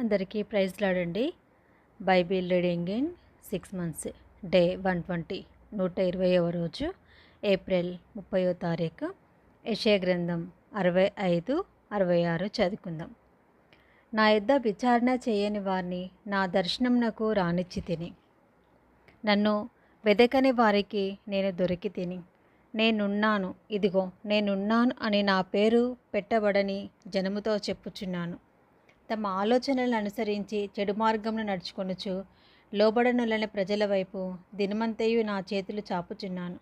అందరికీ ప్రైజ్ లాడండి. Bible reading in 6 months day 120 120వ రోజు ఏప్రిల్ 30వ తారీఖు. యెషయా గ్రంథం 65, 66 చదువుకుందాం. నా యొద్ద విచారణ చేయని వారిని నా దర్శనమునకు రానిచ్చి తిని, నన్ను వెదకని వారికి నేను దొరికి తిని, నేనున్నాను, ఇదిగో నేనున్నాను అని నా పేరు పెట్టబడని జనముతో చెప్పుచున్నాను. తమ ఆలోచనలను అనుసరించి చెడు మార్గమును నడుచుకొనుచు లోబడనులని ప్రజల వైపు దినమంతయు నా చేతులు చాపుచున్నాను.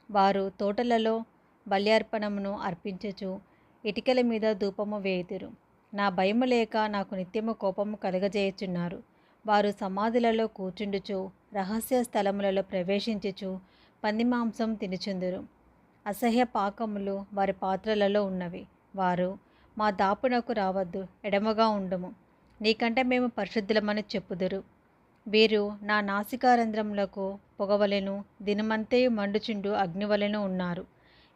వారు తోటలలో బల్యార్పణమును అర్పించుచు ఇటికల మీద ధూపము వేయుదురు. నా భయము లేక నాకు నిత్యము కోపము కలగజేయుచున్నారు. వారు సమాధులలో కూర్చుండుచు రహస్య స్థలములలో ప్రవేశించుచు పంది మాంసం తినుచుందురు. అసహ్య పాకములు వారి పాత్రలలో ఉన్నవి. వారు, మా దాపునకు రావద్దు, ఎడమగా ఉండుము, నీకంటే మేము పరిశుద్ధులమని చెప్పుదురు. వీరు నా నాసికారంధ్రములకు పొగవలెను, దినమంతయు మండుచుండు అగ్నివలెను ఉన్నారు.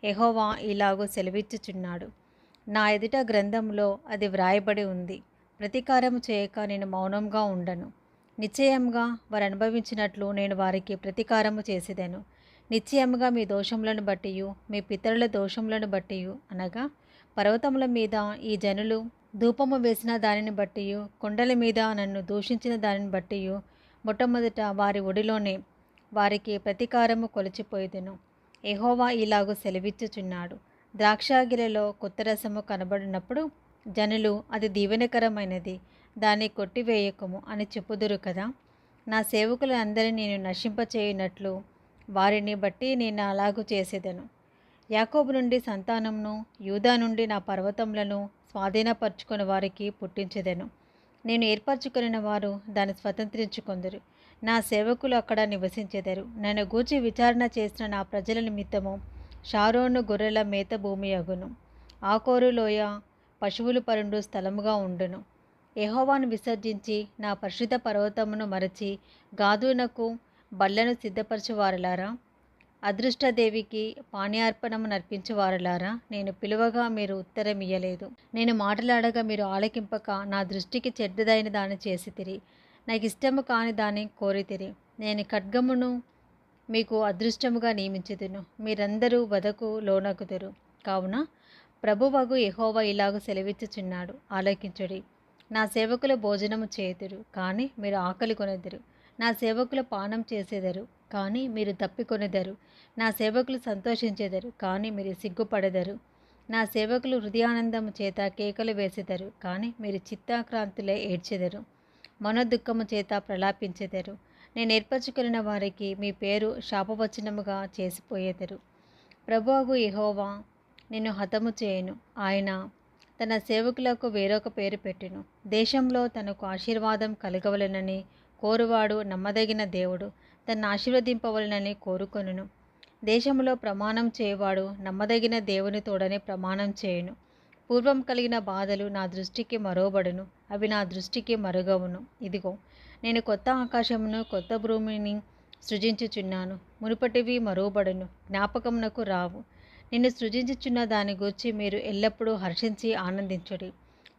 యెహోవా ఇలాగూ సెలవిచ్చుచున్నాడు, నా ఎదుట గ్రంథంలో అది వ్రాయబడి ఉంది. ప్రతీకారము చేయక నేను మౌనంగా ఉండను. నిశ్చయముగా వారు అనుభవించినట్లు నేను వారికి ప్రతీకారము చేసేదను. నిశ్చయముగా మీ దోషములను బట్టియు మీ పితరుల దోషములను బట్టియు, అనగా పర్వతముల మీద ఈ జనులు ధూపము వేసిన దానిని బట్టియు కొండల మీద నన్ను దూషించిన దానిని బట్టియు మొట్టమొదట వారి ఒడిలోనే వారికి ప్రతీకారము కొలిచిపోయేదెను. యెహోవా ఇలాగూ సెలవిచ్చుచున్నాడు, ద్రాక్షాగిలలో కొత్త రసము కనబడినప్పుడు జనులు అది దీవెనకరమైనది, దాన్ని కొట్టివేయకము అని చెప్పుదురు కదా. నా సేవకులందరినీ నేను నశింపచేయునట్లు వారిని బట్టి నేను అలాగూ చేసేదను. యాకోబు నుండి సంతానమును, యూదా నుండి నా పర్వతములను స్వాధీనపరచుకుని వారికి పుట్టించెదను. నేను ఏర్పరచుకొనిన వారు దాన్ని స్వతంత్రించుకొందురు. నా సేవకులు అక్కడ నివసించెదరు. నన్ను గూర్చి విచారణ చేసిన నా ప్రజల నిమిత్తము షారోను గొర్రెల మేత భూమి అగును. ఆకోరు లోయ పశువులు పరుండు స్థలముగా ఉండును. యెహోవాను విసర్జించి నా పరిశుద్ధ పర్వతమును మరచి గాదునకు బళ్లను సిద్ధపరచువారలారా, అదృష్టదేవికి పానీయార్పణము నర్పించువారలారా, నేను పిలువగా మీరు ఉత్తరమియ్యలేదు. నేను మాటలాడగా మీరు ఆలకింపక నా దృష్టికి చెడ్డదైన దాన్ని చేసితిరి, నాకు ఇష్టము కాని దాన్ని కోరితిరి. నేను ఖడ్గమును మీకు అదృష్టముగా నియమించుదును, మీరందరూ వధకు లోనగుదురు. కావున ప్రభువగు యెహోవా ఇలాగూ సెలవిచ్చుచున్నాడు, ఆలకించుడి. నా సేవకులు భోజనము చేయుదురు, కానీ మీరు ఆకలి కొనెదరు. నా సేవకులు పానం చేసేదరు, కానీ మీరు తప్పికొనెదరు. నా సేవకులు సంతోషించెదరు, కానీ మీరు సిగ్గుపడెదరు. నా సేవకులు హృదయానందము చేత కేకలు వేసెదరు, కానీ మీరు చిత్తాక్రాంతులై ఏడ్చెదరు, మనోదుఃఖము చేత ప్రలాపించెదరు. నేను ఏర్పరచుకొనిన వారికి మీ పేరు శాపవచనముగా చేసిపోయేదరు. ప్రభువగు యెహోవా నిన్ను హతము చేయును. ఆయన తన సేవకులకు వేరొక పేరు పెట్టును. దేశంలో తనకు ఆశీర్వాదం కలగవలెనని కోరువాడు నమ్మదగిన దేవుడు తన్ను ఆశీర్వదింపవలెనని కోరుకొనును. దేశంలో ప్రమాణం చేయవాడు నమ్మదగిన దేవుని తోడనే ప్రమాణం చేయును. పూర్వం కలిగిన బాధలు నా దృష్టికి మరోబడును, అవి నా దృష్టికి మరుగవును. ఇదిగో నేను కొత్త ఆకాశమును కొత్త భూమిని సృజించుచున్నాను, మునుపటివి మరోబడును, జ్ఞాపకమునకు రావు. నిన్ను సృజించుచున్న దాని గూర్చి మీరు ఎల్లప్పుడూ హర్షించి ఆనందించుడి.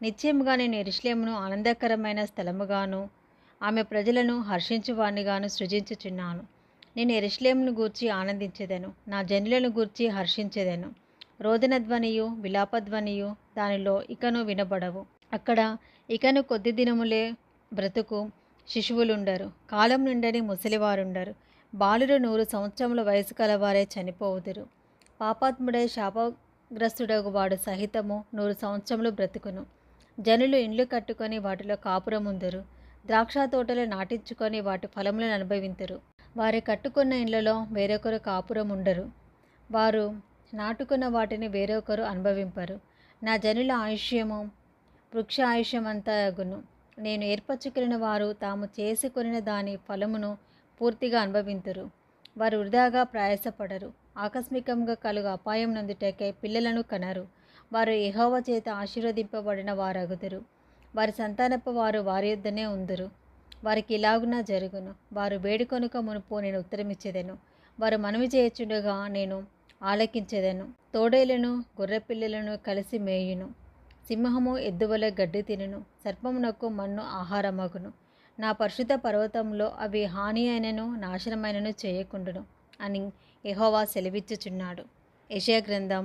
నిశ్చయముగా నేను యెరూషలేమును ఆనందకరమైన స్థలముగాను ఆమె ప్రజలను హర్షించువానిగాను సృజించుచున్నాను. నేను యెరూషలేమును గూర్చి ఆనందించెదను, నా జనులను గూర్చి హర్షించెదను. రోదన ధ్వనియు విలాపధ్వనియు దానిలో ఇకను వినబడవు. అక్కడ ఇకను కొద్ది దినములే బ్రతుకు శిశువులుండరు, కాలం నిండని ముసలివారుండరు. బాలురు 100 సంవత్సరముల వయసు కలవారే చనిపోవుదురు. పాపాత్ముడై శాపగ్రస్తుడగు వాడు సహితము 100 సంవత్సరములు బ్రతుకును. జనులు ఇండ్లు కట్టుకొని వాటిలో కాపురముందురు, ద్రాక్ష తోటలు నాటించుకొని వాటి ఫలములను అనుభవింతురు. వారు కట్టుకున్న ఇండ్లలో వేరొకరు కాపురం ఉండరు, వారు నాటుకున్న వాటిని వేరొకరు అనుభవింపరు. నా జనుల ఆయుష్యము వృక్ష ఆయుష్యమంతా అగును. నేను ఏర్పరచుకుని వారు తాము చేసుకొనిన దాని ఫలమును పూర్తిగా అనుభవింతురు. వారు వృధాగా ప్రయాసపడరు. ఆకస్మికంగా కలుగు అపాయం నందుటకై పిల్లలను కనరు. వారు యెహోవా చేత ఆశీర్వదింపబడిన వారగుదురు. వారి సంతానపు వారు వారి యొద్దనే ఉందురు. వారికి ఇలాగున జరుగును. వారు వేడుకొనుక మునుపు నేను ఉత్తరమిచ్చేదను, వారు మనవి చేయుచుండగా నేను ఆలకించెదను. తోడేలను గొర్రెపిల్లలను కలిసి మేయును. సింహము ఎద్దువలె గడ్డి తినును, సర్పమునకు మన్ను ఆహారమగును. నా పరిశుద్ధ పర్వతంలో అవి హాని అయినను నాశనమైనను చేయకుండును అని యెహోవా సెలవిచ్చుచున్నాడు. యెషయా గ్రంథం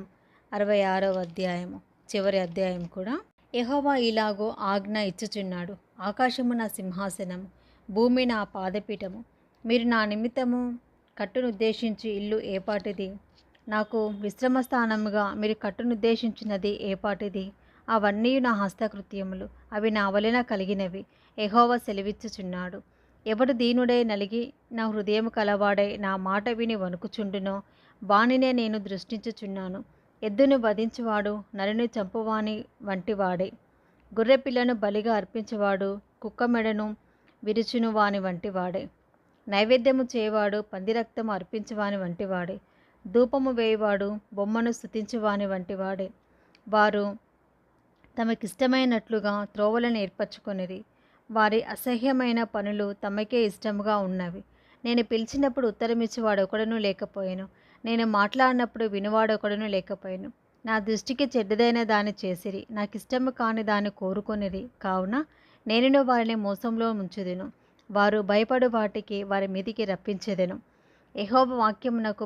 66వ అధ్యాయము చివరి అధ్యాయం కూడా. యెహోవా ఇలాగో ఆజ్ఞ ఇచ్చుచున్నాడు. ఆకాశము నా సింహాసనము, భూమి నా పాదపీఠము. మీరు నా నిమిత్తము కట్టునుద్దేశించి ఇల్లు ఏపాటిది? నాకు విశ్రమస్థానముగా మీరు కట్టునుద్దేశించినది ఏపాటిది? అవన్నీ నా హస్తకృత్యములు, అవి నా వలన కలిగినవి. యెహోవా సెలవిచ్చుచున్నాడు. ఎవడు దీనుడై నలిగి నా హృదయము కలవాడై నా మాట విని వణుకుచుండునో వానినే నేను దృష్టించుచున్నాను. ఎద్దును వధించువాడు నరుని చంపువాని వంటివాడే. గొర్రెపిల్లను బలిగా అర్పించువాడు కుక్క మెడను విరుచును వాని వంటివాడే. నైవేద్యము చేయవాడు పంది రక్తము అర్పించువాని వంటివాడే. ధూపము వేయువాడు బొమ్మను స్తుతించువాని వంటివాడే. వారు తమకిష్టమైనట్లుగా త్రోవలను ఏర్పరచుకొనిరి. వారి అసహ్యమైన పనులు తమకే ఇష్టముగా ఉన్నవి. నేను పిలిచినప్పుడు ఉత్తరమిచ్చేవాడు ఒకడును లేకపోయాను. నేను మాట్లాడినప్పుడు వినువాడొకడును లేకపోయాను. నా దృష్టికి చెడ్డదైన దాన్ని చేసిరి, నాకిష్టము కాని దాన్ని కోరుకొనిరి. కావున నేను వారిని మోసంలో ముంచుదును. వారు భయపడు వాటికి వారి మీదికి రప్పించెదను. యెహోవా వాక్యమునకు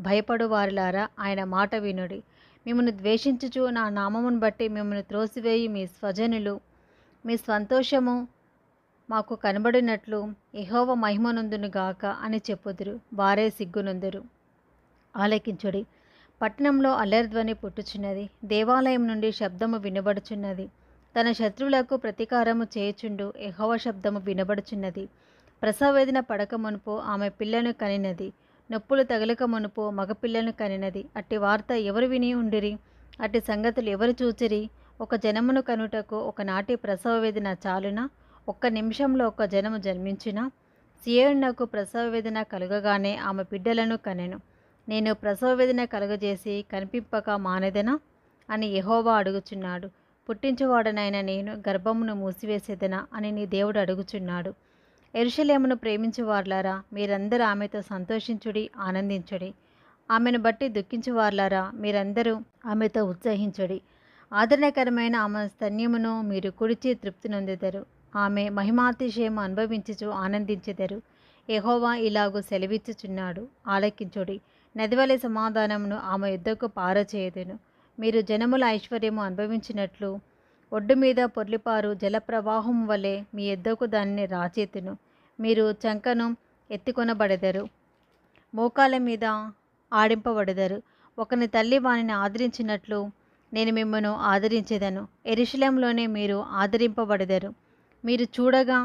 భయపడు వారిలారా ఆయన మాట వినుడి. మిమ్మల్ని ద్వేషించుచు నా నామమును బట్టి మిమ్మల్ని త్రోసివేయి మీ స్వజనులు మీ సంతోషము మాకు కనబడినట్లు యెహోవా మహిమనొందును గాక అని చెప్పుదురు. వారే సిగ్గునొందురు. ఆలకించుడి. పట్టణంలో అల్లరిధ్వని పుట్టుచున్నది. దేవాలయం నుండి శబ్దము వినబడుచున్నది. తన శత్రువులకు ప్రతీకారము చేయుచుండు యెహోవా శబ్దము వినబడుచున్నది. ప్రసవవేదన పడక మునుపు ఆమె పిల్లను కనినది. నొప్పులు తగలక మునుపు మగపిల్లను కనినది. అట్టి వార్త ఎవరు విని ఉండిరి? అట్టి సంగతులు ఎవరు చూచిరి? ఒక జనమును కనుటకు ఒకనాటి ప్రసవ వేదన చాలునా? ఒక్క నిమిషంలో ఒక జనము జన్మించునా? సియోనునకు ప్రసవ వేదన కలుగగానే ఆమె బిడ్డలను కనెను. నేను ప్రసవ వేదన కలుగజేసి కనిపింపక మానెదనా అని యెహోవా అడుగుచున్నాడు. పుట్టించువాడనైన నేను గర్భమును మూసివేసేదనా అని నీ దేవుడు అడుగుచున్నాడు. యెరూషలేమును ప్రేమించువార్లారా, మీరందరూ ఆమెతో సంతోషించుడి, ఆనందించుడి. ఆమెను బట్టి దుఃఖించువార్లారా, మీరందరూ ఆమెతో ఉత్సహించుడి. ఆదరణకరమైన ఆమె స్తన్యమును మీరు కుడిచి తృప్తి నొందెదరు. ఆమె మహిమాతిశయము అనుభవించుచు ఆనందించెదరు. యెహోవా ఇలాగు సెలవిచ్చుచున్నాడు. ఆలకించుడి. నదివలె సమాధానమును ఆమె యుద్ధకు పారచేయుదును. మీరు జనముల ఐశ్వర్యము అనుభవించినట్లు ఒడ్డు మీద పొర్లిపారు జలప్రవాహం వలె మీ యుద్ధకు దానిని రాచేతును. మీరు చంకను ఎత్తుకొనబడెదరు, మోకాళ్ళ మీద ఆడింపబడెదరు. ఒకని తల్లి వానిని ఆదరించినట్లు నేను మిమ్మను ఆదరించెదను. యెరూషలేములోనే మీరు ఆదరింపబడెదరు. మీరు చూడగా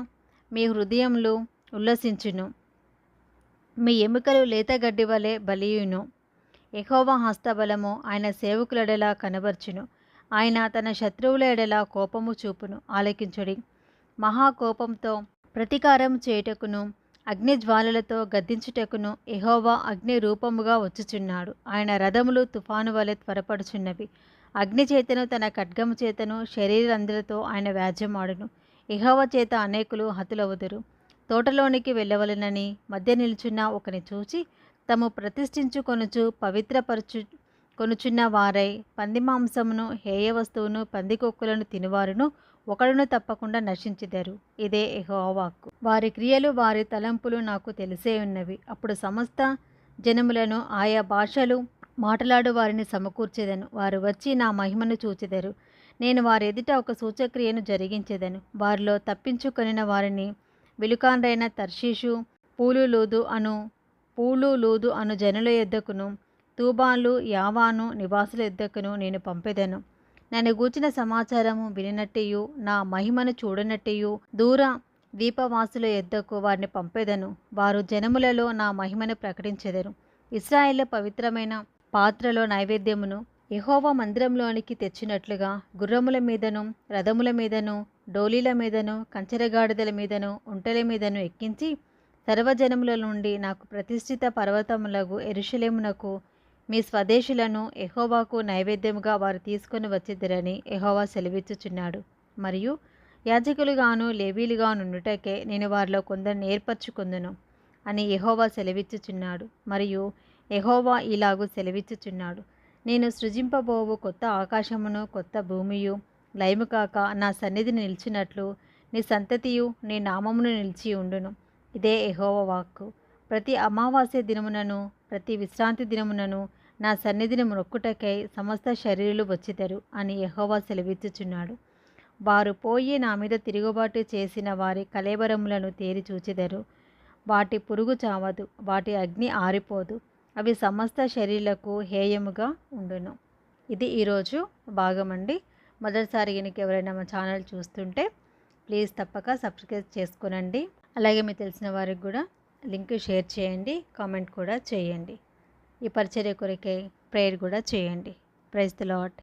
మీ హృదయములు ఉల్లసించును, మీ ఎముకలు లేతగడ్డి వలె బలియును. యెహోవా హస్తబలము ఆయన సేవకులెడల కనబర్చును. ఆయన తన శత్రువుల ఎడల కోపము చూపును. ఆలకించుడి. మహాకోపంతో ప్రతీకారం చేయుటకును అగ్నిజ్వాలలతో గద్దించుటకును యెహోవా అగ్ని రూపముగా వచ్చుచున్నాడు. ఆయన రథములు తుఫాను వలె త్వరపడుచున్నవి. అగ్ని చేతను తన ఖడ్గము చేతను శరీరంధ్రతో ఆయన వ్యాజ్యమాడును. యెహోవా చేత అనేకులు హతులవుదురు. తోటలోనికి వెళ్ళవలెనని మధ్య నిలుచున్న ఒకని చూచి తాము ప్రతిష్ఠించుకొనుచు పవిత్రపరచు కొనుచున్న వారై పంది మాంసమును హేయ వస్తువును పందికొక్కులను తినువారును ఒకడును తప్పకుండా నశించెదరు. ఇదే యెహోవా వాక్కు. వారి క్రియలు వారి తలంపులు నాకు తెలిసే ఉన్నవి. అప్పుడు సమస్త జనములను ఆయా భాషలు మాట్లాడు వారిని సమకూర్చెదను. వారు వచ్చి నా మహిమను చూచెదరు. నేను వారి ఎదుట ఒక సూచక్రియను జరిగించెదను. వారిలో తప్పించుకొనిన వారిని విలుకాండ్రైన తర్షీషు పూలు లూదు అను జనుల యొద్దకును తూబాలు యావాను నివాసుల యొద్దకును నేను పంపెదను. నన్ను గూర్చిన సమాచారము వినినట్టియు నా మహిమను చూడనట్టియు దూర ద్వీపవాసుల యొద్దకు వారిని పంపెదను. వారు జనములలో నా మహిమను ప్రకటించెదరు. ఇశ్రాయేలు పవిత్రమైన పాత్రలో నైవేద్యమును యెహోవా మందిరంలోనికి తెచ్చినట్లుగా గుర్రముల మీదను రథముల మీదను డోలీల మీదను కంచెరగాడిదల మీదను ఒంటెల మీదను ఎక్కించి సర్వజనముల నుండి నాకు ప్రతిష్ఠిత పర్వతములకు యెరూషలేమునకు మీ స్వదేశులను యెహోవాకు నైవేద్యముగా వారు తీసుకొని వచ్చేద్దరని యెహోవా సెలవిచ్చుచున్నాడు. మరియు యాజకులుగాను లేవీలుగానుండుటకే నేను వారిలో కొందరిని ఏర్పరచుకొందును అని యెహోవా సెలవిచ్చుచున్నాడు. మరియు యెహోవా ఇలాగు సెలవిచ్చుచున్నాడు. నేను సృజింపబోవు కొత్త ఆకాశమును కొత్త భూమియు లయము కాక నా సన్నిధిని నిలిచినట్లు నీ సంతతియు నీ నామమును నిలిచి ఉండును. ఇదే యెహోవా వాక్కు. ప్రతి అమావాస్య దినమునను ప్రతి విశ్రాంతి దినమునను నా సన్నిధిని మొక్కుటకై సమస్త శరీరులు వచ్చిదరు అని యెహోవా సెలవిచ్చుచున్నాడు. వారు పోయి నా మీద తిరుగుబాటు చేసిన వారి కళేబరములను తేరి చూచెదరు. వాటి పురుగు చావదు, వాటి అగ్ని ఆరిపోదు, అవి సమస్త శరీరులకు హేయముగా ఉండును. ఇది ఈరోజు భాగమండి. మొదటిసారి కనుక ఎవరైనా మా ఛానల్ చూస్తుంటే ప్లీజ్ తప్పక సబ్స్క్రైబ్ చేసుకోనండి. అలాగే మీకు తెలిసిన వారికి కూడా లింక్ షేర్ చేయండి, కామెంట్ కూడా చేయండి. ఈ పరిచర్య కొరకై ప్రేయర్ కూడా చేయండి. Praise the lord.